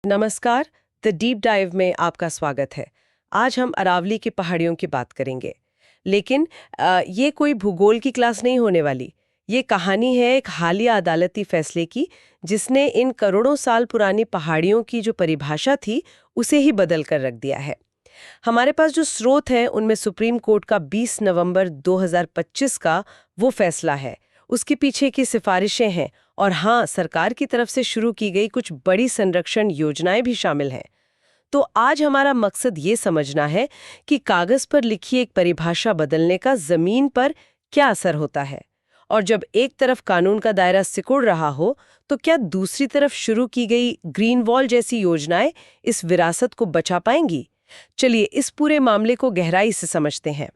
नमस्कार। The deep dive में आपका स्वागत है। आज हम अरावली की पहाड़ियों की बात करेंगे, लेकिन ये कोई भूगोल की क्लास नहीं होने वाली। ये कहानी है एक हालिया अदालती फैसले की, जिसने इन करोड़ों साल पुरानी पहाड़ियों की जो परिभाषा थी उसे ही बदल कर रख दिया है। हमारे पास जो स्रोत हैं उनमें सुप्रीम कोर्ट का 20 नवंबर 2025 का वो फैसला है, उसके पीछे की सिफारिशें हैं और हाँ, सरकार की तरफ से शुरू की गई कुछ बड़ी संरक्षण योजनाएं भी शामिल हैं। तो आज हमारा मकसद ये समझना है कि कागज पर लिखी एक परिभाषा बदलने का जमीन पर क्या असर होता है, और जब एक तरफ कानून का दायरा सिकुड़ रहा हो तो क्या दूसरी तरफ शुरू की गई ग्रीन वॉल जैसी योजनाएं इस विरासत को बचा पाएंगी। चलिए इस पूरे मामले को गहराई से समझते हैं।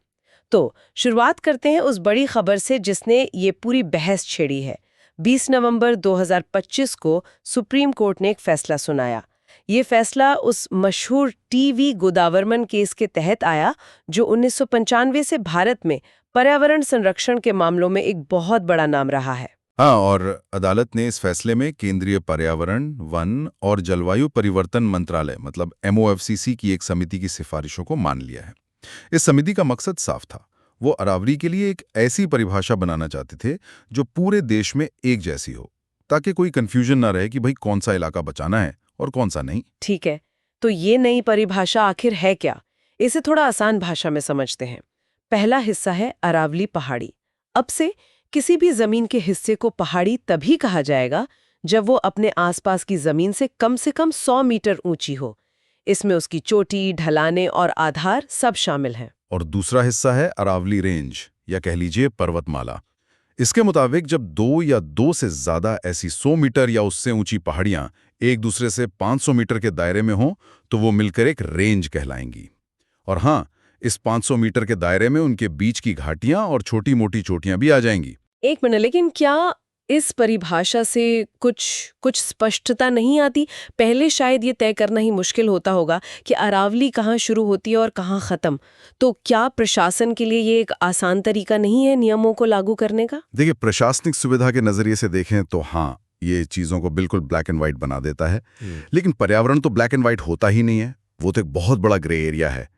तो शुरुआत करते हैं उस बड़ी खबर से जिसने ये पूरी बहस छेड़ी है। 20 नवंबर 2025 को सुप्रीम कोर्ट ने एक फैसला सुनाया। ये फैसला उस मशहूर टीवी गोदावरमन केस के तहत आया, जो 1995 से भारत में पर्यावरण संरक्षण के मामलों में एक बहुत बड़ा नाम रहा है। हाँ, और अदालत ने इस फैसले में केंद्रीय पर्यावरण, वन और जलवायु परिवर्तन मंत्रालय मतलब MOFCC की एक समिति की सिफारिशों को मान लिया है। इस समिति का मकसद साफ था। वो अरावली के लिए एक ऐसी परिभाषा बनाना चाहते थे जो पूरे देश में एक जैसी हो, ताकि कोई कंफ्यूजन ना रहे कि भाई कौन सा इलाका बचाना है और कौन सा नहीं। ठीक है, तो ये नई परिभाषा आखिर है क्या? इसे थोड़ा आसान भाषा में समझते हैं। पहला हिस्सा है अरावली पहाड़ी। अब से किसी भी जमीन के हिस्से को पहाड़ी तभी कहा जाएगा जब वो अपने आसपास की जमीन से कम 100 मीटर ऊंची हो। इसमें उसकी चोटी, ढलाने और आधार सब शामिल हैं। और दूसरा हिस्सा है अरावली रेंज या कह लीजिए पर्वतमाला। इसके मुताबिक जब दो या दो से ज्यादा ऐसी 100 मीटर या उससे ऊंची पहाड़ियां एक दूसरे से 500 मीटर के दायरे में हों तो वो मिलकर एक रेंज कहलाएंगी। और हाँ, इस 500 मीटर के दायरे में उनके बीच की घाटियां और छोटी मोटी चोटियां भी आ जाएंगी। एक मिनट, लेकिन क्या इस परिभाषा से कुछ स्पष्टता नहीं आती? पहले शायद ये तय करना ही मुश्किल होता होगा कि अरावली कहाँ शुरू होती है और कहाँ खत्म। तो क्या प्रशासन के लिए ये एक आसान तरीका नहीं है नियमों को लागू करने का? देखिए, प्रशासनिक सुविधा के नजरिए से देखें तो हाँ, ये चीजों को बिल्कुल ब्लैक एंड व्हाइट बना देता है। लेकिन पर्यावरण तो ब्लैक एंड व्हाइट होता ही नहीं है, वो तो एक बहुत बड़ा ग्रे एरिया है।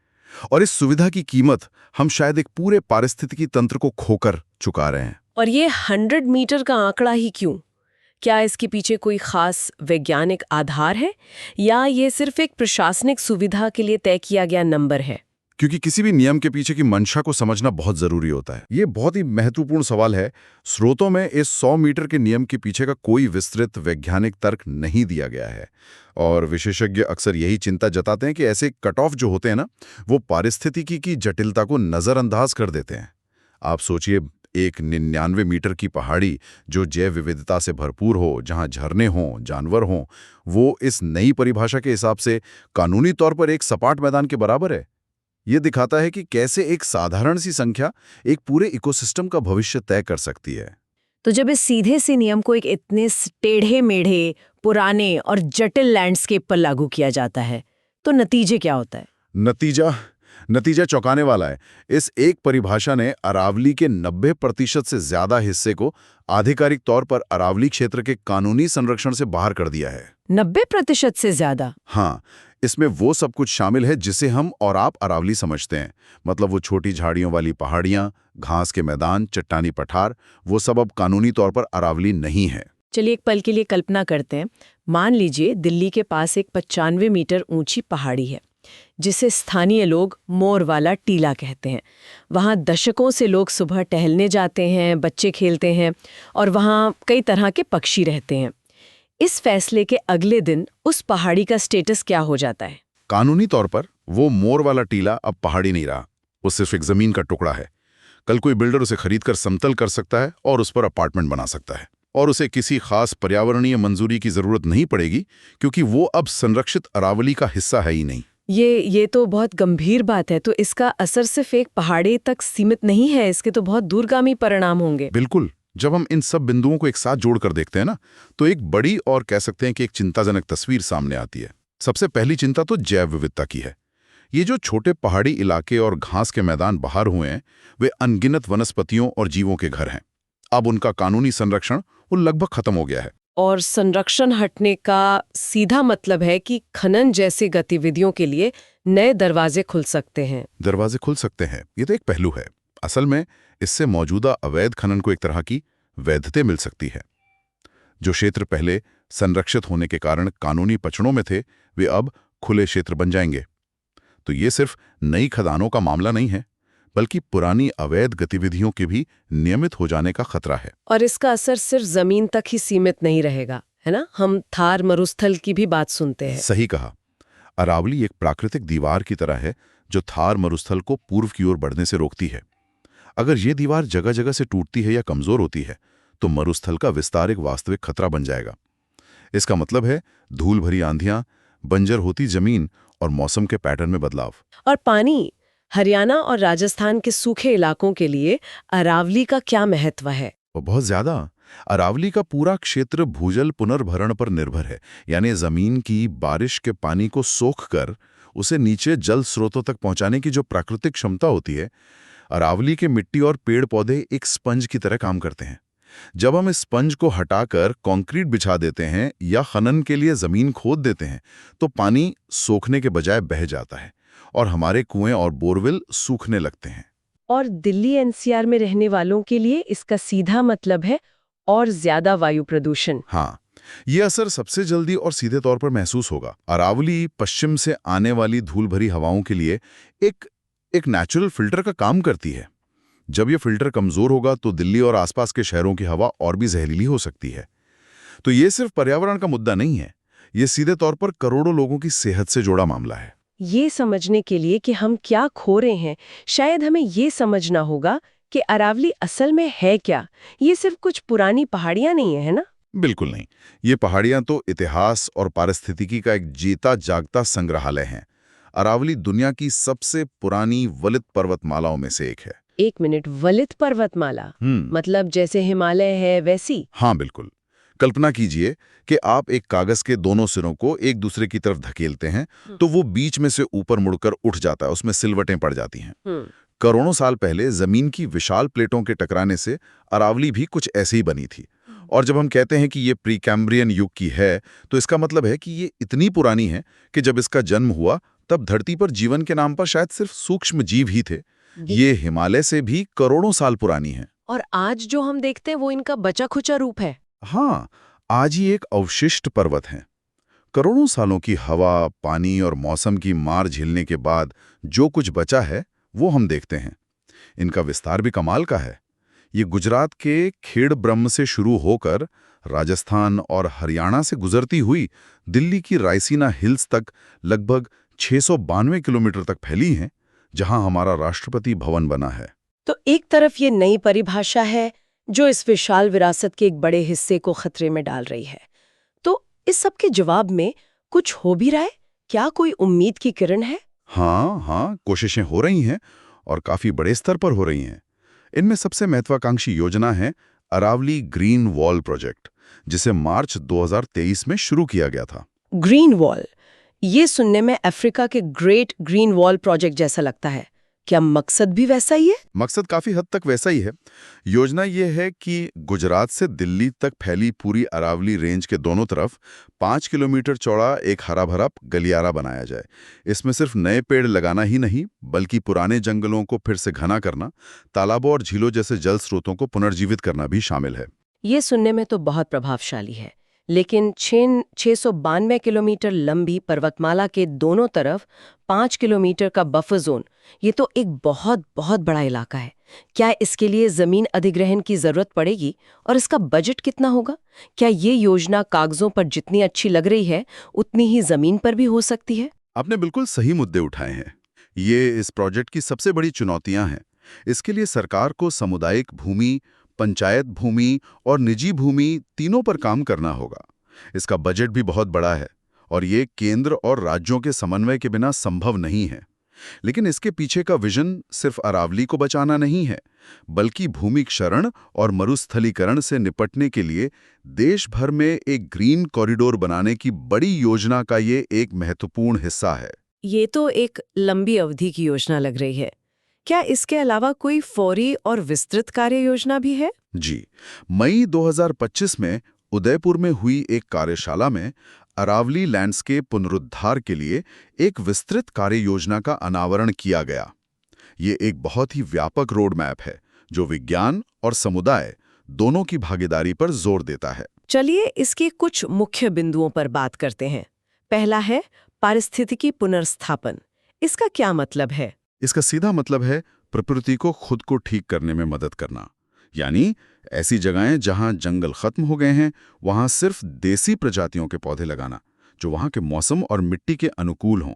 और इस सुविधा की कीमत हम शायद एक पूरे पारिस्थितिकी तंत्र को खोकर चुका रहे हैं। और ये 100 मीटर का आंकड़ा ही क्यों? क्या इसके पीछे कोई खास वैज्ञानिक आधार है, या ये सिर्फ एक प्रशासनिक सुविधा के लिए तय किया गया नंबर है? क्योंकि किसी भी नियम के पीछे की मंशा को समझना बहुत जरूरी होता है। ये बहुत ही महत्वपूर्ण सवाल है। स्रोतों में इस 100 मीटर के नियम के पीछे का कोई विस्तृत वैज्ञानिक तर्क नहीं दिया गया है। और विशेषज्ञ अक्सर यही चिंता जताते हैं कि ऐसे कट ऑफ जो होते हैं ना, वो पारिस्थितिकी की जटिलता को नजरअंदाज कर देते हैं। आप सोचिए, एक 99 मीटर की पहाड़ी जो जैव विविधता से भरपूर हो, जहां झरने हों, जानवर हों, वो इस नई परिभाषा के हिसाब से कानूनी तौर पर एक सपाट मैदान के बराबर है। ये दिखाता है कि कैसे एक साधारण सी संख्या एक पूरे इकोसिस्टम का भविष्य तय कर सकती है। तो जब इस सीधे से नियम को एक इतने टेढ़े मेढ़े, पुराने और जटिल लैंडस्केप पर लागू किया जाता है, तो नतीजे क्या होता है? नतीजा चौंकाने वाला है। इस एक परिभाषा ने अरावली के 90% से ज्यादा हिस्से को आधिकारिक तौर पर अरावली क्षेत्र के कानूनी संरक्षण से बाहर कर दिया है। 90% से ज्यादा? हाँ, इसमें वो सब कुछ शामिल है जिसे हम और आप अरावली समझते हैं। मतलब वो छोटी झाड़ियों वाली पहाड़ियां, घास के मैदान, चट्टानी पठार, वो सब अब कानूनी तौर पर अरावली नहीं है। चलिए एक पल के लिए कल्पना करते हैं। मान लीजिए दिल्ली के पास एक 95 मीटर ऊंची पहाड़ी है, जिसे स्थानीय लोग मोर वाला टीला कहते हैं। वहाँ दशकों से लोग सुबह टहलने जाते हैं, बच्चे खेलते हैं और वहाँ कई तरह के पक्षी रहते हैं। इस फैसले के अगले दिन उस पहाड़ी का स्टेटस क्या हो जाता है? कानूनी तौर पर वो मोर वाला टीला अब पहाड़ी नहीं रहा, वो सिर्फ एक जमीन का टुकड़ा है। कल कोई बिल्डर उसे खरीदकर समतल कर सकता है और उस पर अपार्टमेंट बना सकता है, और उसे किसी खास पर्यावरणीय मंजूरी की जरूरत नहीं पड़ेगी, क्योंकि वो अब संरक्षित अरावली का हिस्सा है ही नहीं। ये तो बहुत गंभीर बात है। तो इसका असर सिर्फ एक पहाड़ी तक सीमित नहीं है, इसके तो बहुत दूरगामी परिणाम होंगे। बिल्कुल। जब हम इन सब बिंदुओं को एक साथ जोड़कर देखते हैं ना, तो एक बड़ी और कह सकते हैं कि एक चिंताजनक तस्वीर सामने आती है। सबसे पहली चिंता तो जैव विविधता की है। ये जो छोटे पहाड़ी इलाके और घास के मैदान बाहर हुए हैं, वे अनगिनत वनस्पतियों और जीवों के घर हैं। अब उनका कानूनी संरक्षण वो लगभग खत्म हो गया है। और संरक्षण हटने का सीधा मतलब है कि खनन जैसी गतिविधियों के लिए नए दरवाजे खुल सकते हैं। दरवाजे खुल सकते हैं, ये तो एक पहलू है। असल में इससे मौजूदा अवैध खनन को एक तरह की वैधता मिल सकती है। जो क्षेत्र पहले संरक्षित होने के कारण कानूनी पचड़ों में थे, वे अब खुले क्षेत्र बन जाएंगे। तो ये सिर्फ नई खदानों का मामला नहीं है, बल्कि पुरानी अवैध गतिविधियों के भी नियमित हो जाने का खतरा है। और इसका असर सिर्फ जमीन तक ही सीमित नहीं रहेगा, है ना? हम थार मरुस्थल की भी बात सुनते हैं। सही कहा। अरावली एक प्राकृतिक दीवार की तरह है जो थार मरुस्थल को पूर्व की ओर बढ़ने से रोकती है। अगर ये दीवार जगह जगह से टूटती है या कमजोर होती है तो मरुस्थल का विस्तार एक वास्तविक खतरा बन जाएगा। इसका मतलब है धूल भरी आंधियां, बंजर होती जमीन और मौसम के पैटर्न में बदलाव। और पानी, हरियाणा और राजस्थान के सूखे इलाकों के लिए अरावली का क्या महत्व है? और बहुत ज्यादा। अरावली का पूरा क्षेत्र भूजल पुनर्भरण पर निर्भर है, यानी जमीन की बारिश के पानी को सोखकर उसे नीचे जल स्रोतों तक पहुंचाने की जो प्राकृतिक क्षमता होती है, अरावली के मिट्टी और पेड़ पौधे एक स्पंज की तरह काम करते हैं। जब हम इस स्पंज को हटाकर कंक्रीट बिछा देते हैं या खनन के लिए जमीन खोद देते हैं तो पानी सोखने के बजाय बह जाता है और हमारे कुएं और बोरवेल सूखने लगते हैं। और दिल्ली एनसीआर में रहने वालों के लिए इसका सीधा मतलब है और ज्यादा वायु प्रदूषण। हाँ, ये असर सबसे जल्दी और सीधे तौर पर महसूस होगा। अरावली पश्चिम से आने वाली धूल भरी हवाओं के लिए एक नेचुरल फिल्टर का काम करती है। जब ये फिल्टर कमजोर होगा तो दिल्ली और आसपास के शहरों की हवा और भी जहरीली हो सकती है। तो ये सिर्फ पर्यावरण का मुद्दा नहीं है, ये सीधे तौर पर करोड़ों लोगों की सेहत से जुड़ा मामला है। ये समझने के लिए कि हम क्या खो रहे हैं, शायद हमें ये समझना होगा कि अरावली असल में है क्या। ये सिर्फ कुछ पुरानी पहाड़ियां नहीं है ना? बिल्कुल नहीं। ये पहाड़ियां तो इतिहास और पारिस्थितिकी का एक जीता जागता संग्रहालय हैं। अरावली दुनिया की सबसे पुरानी वलित पर्वतमालाओं में से एक है। एक मिनट, वलित पर्वतमाला मतलब जैसे हिमालय है वैसी? हाँ बिल्कुल। कल्पना कीजिए कि आप एक कागज के दोनों सिरों को एक दूसरे की तरफ धकेलते हैं तो वो बीच में से ऊपर मुड़कर उठ जाता है, उसमें सिलवटें पड़ जाती हैं। करोड़ों साल पहले जमीन की विशाल प्लेटों के टकराने से अरावली भी कुछ ऐसे ही बनी थी। और जब हम कहते हैं कि ये प्री कैम्ब्रियन युग की है तो इसका मतलब है कि ये इतनी पुरानी है कि जब इसका जन्म हुआ तब धरती पर जीवन के नाम पर शायद सिर्फ सूक्ष्म जीव ही थे। ये हिमालय से भी करोड़ों साल पुरानी है। और आज जो हम देखते हैं वो इनका बचा खुचा रूप है। हाँ, आज ही एक अवशिष्ट पर्वत है। करोड़ों सालों की हवा, पानी और मौसम की मार झेलने के बाद जो कुछ बचा है वो हम देखते हैं। इनका विस्तार भी कमाल का है। ये गुजरात के खेड़ ब्रह्म से शुरू होकर राजस्थान और हरियाणा से गुजरती हुई दिल्ली की रायसीना हिल्स तक लगभग 692 किलोमीटर तक फैली हैं, जहां हमारा राष्ट्रपति भवन बना है। तो एक तरफ ये नई परिभाषा है जो इस विशाल विरासत के एक बड़े हिस्से को खतरे में डाल रही है। तो इस सब के जवाब में कुछ हो भी रहा है? क्या कोई उम्मीद की किरण है? हाँ, कोशिशें हो रही हैं और काफी बड़े स्तर पर हो रही हैं। इनमें सबसे महत्वाकांक्षी योजना है अरावली ग्रीन वॉल प्रोजेक्ट, जिसे मार्च 2023 में शुरू किया गया था। ग्रीन वॉल, ये सुनने में अफ्रीका के ग्रेट ग्रीन वॉल प्रोजेक्ट जैसा लगता है। क्या मकसद भी वैसा ही है? मकसद काफी हद तक वैसा ही है। योजना यह है कि गुजरात से दिल्ली तक फैली पूरी अरावली रेंज के दोनों तरफ 5 किलोमीटर चौड़ा एक हरा भरा गलियारा बनाया जाए। इसमें सिर्फ नए पेड़ लगाना ही नहीं, बल्कि पुराने जंगलों को फिर से घना करना, तालाबों और झीलों जैसे जल स्रोतों को पुनर्जीवित करना भी शामिल है। ये सुनने में तो बहुत प्रभावशाली है, लेकिन 692 किलोमीटर लंबी पर्वतमाला के दोनों तरफ 5 किलोमीटर का बफर जोन, ये तो एक बहुत बहुत बड़ा इलाका है। क्या इसके लिए जमीन अधिग्रहण की जरूरत पड़ेगी और इसका बजट कितना होगा? क्या ये योजना कागजों पर जितनी अच्छी लग रही है उतनी ही जमीन पर भी हो सकती है? आपने बिल्कुल सही मुद्दे उठाए हैं। ये इस प्रोजेक्ट की सबसे बड़ी चुनौतियां हैं। इसके लिए सरकार को सामुदायिक भूमि, पंचायत भूमि और निजी भूमि तीनों पर काम करना होगा। इसका बजट भी बहुत बड़ा है और ये केंद्र और राज्यों के समन्वय के बिना संभव नहीं है। लेकिन इसके पीछे का विजन सिर्फ अरावली को बचाना नहीं है, बल्कि भूमि क्षरण और मरुस्थलीकरण से निपटने के लिए देश भर में एक ग्रीन कॉरिडोर बनाने की बड़ी योजना का ये एक महत्वपूर्ण हिस्सा है। ये तो एक लंबी अवधि की योजना लग रही है। क्या इसके अलावा कोई फौरी और विस्तृत कार्य योजना भी है? जी, मई 2025 में उदयपुर में हुई एक कार्यशाला में अरावली लैंडस्केप पुनरुद्धार के लिए एक विस्तृत कार्य योजना का अनावरण किया गया। ये एक बहुत ही व्यापक रोड मैप है जो विज्ञान और समुदाय दोनों की भागीदारी पर जोर देता है। चलिए इसके कुछ मुख्य बिंदुओं पर बात करते हैं। पहला है पारिस्थितिकी पुनर्स्थापन। इसका क्या मतलब है? इसका सीधा मतलब है प्रकृति को खुद को ठीक करने में मदद करना। यानी ऐसी जगहें जहां जंगल खत्म हो गए हैं वहां सिर्फ देसी प्रजातियों के पौधे लगाना जो वहां के मौसम और मिट्टी के अनुकूल हों।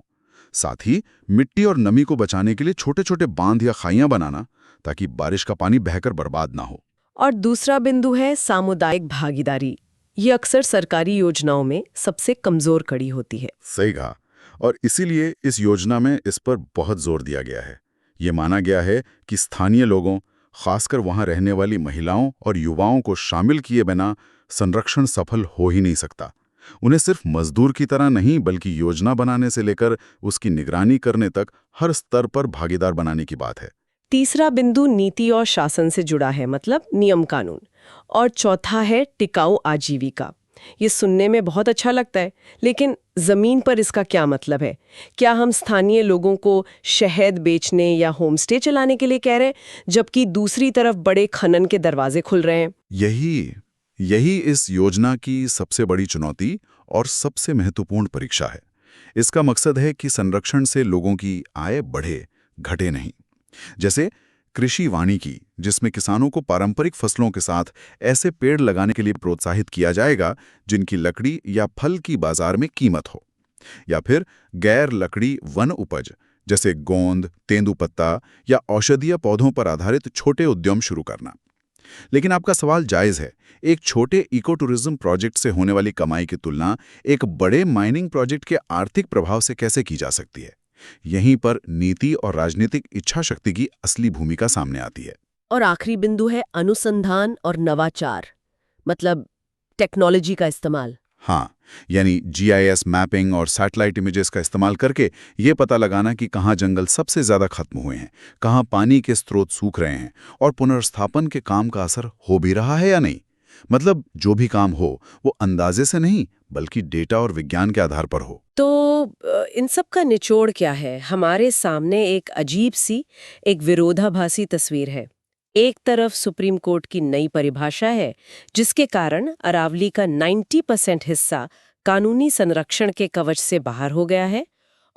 साथ ही मिट्टी और नमी को बचाने के लिए छोटे छोटे बांध या खाइयां बनाना ताकि बारिश का पानी बहकर बर्बाद ना हो। और दूसरा बिंदु है सामुदायिक भागीदारी। ये अक्सर सरकारी योजनाओं में सबसे कमजोर कड़ी होती है। सही कहा। और इसीलिए इस योजना में इस पर बहुत जोर दिया गया है। ये माना गया है कि स्थानीय लोगों, खासकर वहां रहने वाली महिलाओं और युवाओं को शामिल किए बिना संरक्षण सफल हो ही नहीं सकता। उन्हें सिर्फ मजदूर की तरह नहीं बल्कि योजना बनाने से लेकर उसकी निगरानी करने तक हर स्तर पर भागीदार बनाने की बात है। तीसरा बिंदु नीति और शासन से जुड़ा है, मतलब नियम कानून। और चौथा है टिकाऊ आजीविका। ये सुनने में बहुत अच्छा लगता है, लेकिन जमीन पर इसका क्या मतलब है? क्या हम स्थानीय लोगों को शहद बेचने या होमस्टे चलाने के लिए कह रहे हैं, जबकि दूसरी तरफ बड़े खनन के दरवाजे खुल रहे हैं? यही इस योजना की सबसे बड़ी चुनौती और सबसे महत्वपूर्ण परीक्षा है। इसका मकसद है कि संरक्षण से लोगों की आय बढ़े, घटे नहीं। जैसे कृषि वानिकी, जिसमें किसानों को पारंपरिक फसलों के साथ ऐसे पेड़ लगाने के लिए प्रोत्साहित किया जाएगा जिनकी लकड़ी या फल की बाजार में कीमत हो। या फिर गैर लकड़ी वन उपज, जैसे गोंद, तेंदुपत्ता या औषधीय पौधों पर आधारित छोटे उद्यम शुरू करना। लेकिन आपका सवाल जायज़ है। एक छोटे इको टूरिज्म प्रोजेक्ट से होने वाली कमाई की तुलना एक बड़े माइनिंग प्रोजेक्ट के आर्थिक प्रभाव से कैसे की जा सकती है? यहीं पर नीति और राजनीतिक इच्छा शक्ति की असली भूमिका सामने आती है। और आखिरी बिंदु है अनुसंधान और नवाचार, मतलब टेक्नोलॉजी का इस्तेमाल। हाँ, यानी GIS मैपिंग और सैटेलाइट इमेजेस का इस्तेमाल करके ये पता लगाना कि कहाँ जंगल सबसे ज़्यादा खत्म हुए हैं, कहाँ पानी के स्रोत सूख रहे हैं और पुनर्स्थापन के काम का असर हो भी रहा है या नहीं। मतलब जो भी काम हो वो अंदाजे से नहीं बल्कि डेटा और विज्ञान के आधार पर हो। तो इन सब का निचोड़ क्या है? हमारे सामने एक अजीब सी, एक विरोधाभासी तस्वीर है। एक तरफ सुप्रीम कोर्ट की नई परिभाषा है जिसके कारण अरावली का 90% हिस्सा कानूनी संरक्षण के कवच से बाहर हो गया है,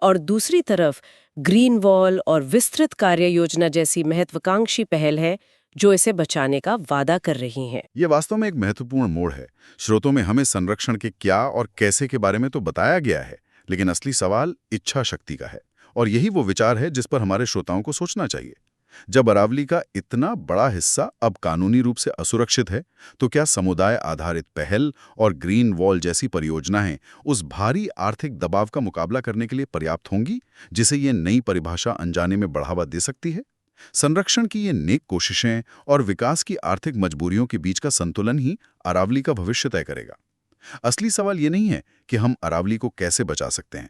और दूसरी तरफ ग्रीन वॉल और विस्तृत कार्य योजना जैसी महत्वाकांक्षी पहल है जो इसे बचाने का वादा कर रही हैं। ये वास्तव में एक महत्वपूर्ण मोड़ है। स्रोतों में हमें संरक्षण के क्या और कैसे के बारे में तो बताया गया है, लेकिन असली सवाल इच्छा शक्ति का है। और यही वो विचार है जिस पर हमारे श्रोताओं को सोचना चाहिए। जब अरावली का इतना बड़ा हिस्सा अब कानूनी रूप से असुरक्षित है, तो क्या समुदाय आधारित पहल और ग्रीन वॉल जैसी परियोजनाएं उस भारी आर्थिक दबाव का मुकाबला करने के लिए पर्याप्त होंगी जिसे ये नई परिभाषा अनजाने में बढ़ावा दे सकती है? संरक्षण की ये नेक कोशिशें और विकास की आर्थिक मजबूरियों के बीच का संतुलन ही अरावली का भविष्य तय करेगा। असली सवाल ये नहीं है कि हम अरावली को कैसे बचा सकते हैं,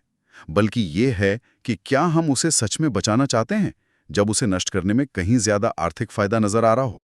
बल्कि ये है कि क्या हम उसे सच में बचाना चाहते हैं जब उसे नष्ट करने में कहीं ज्यादा आर्थिक फायदा नजर आ रहा हो।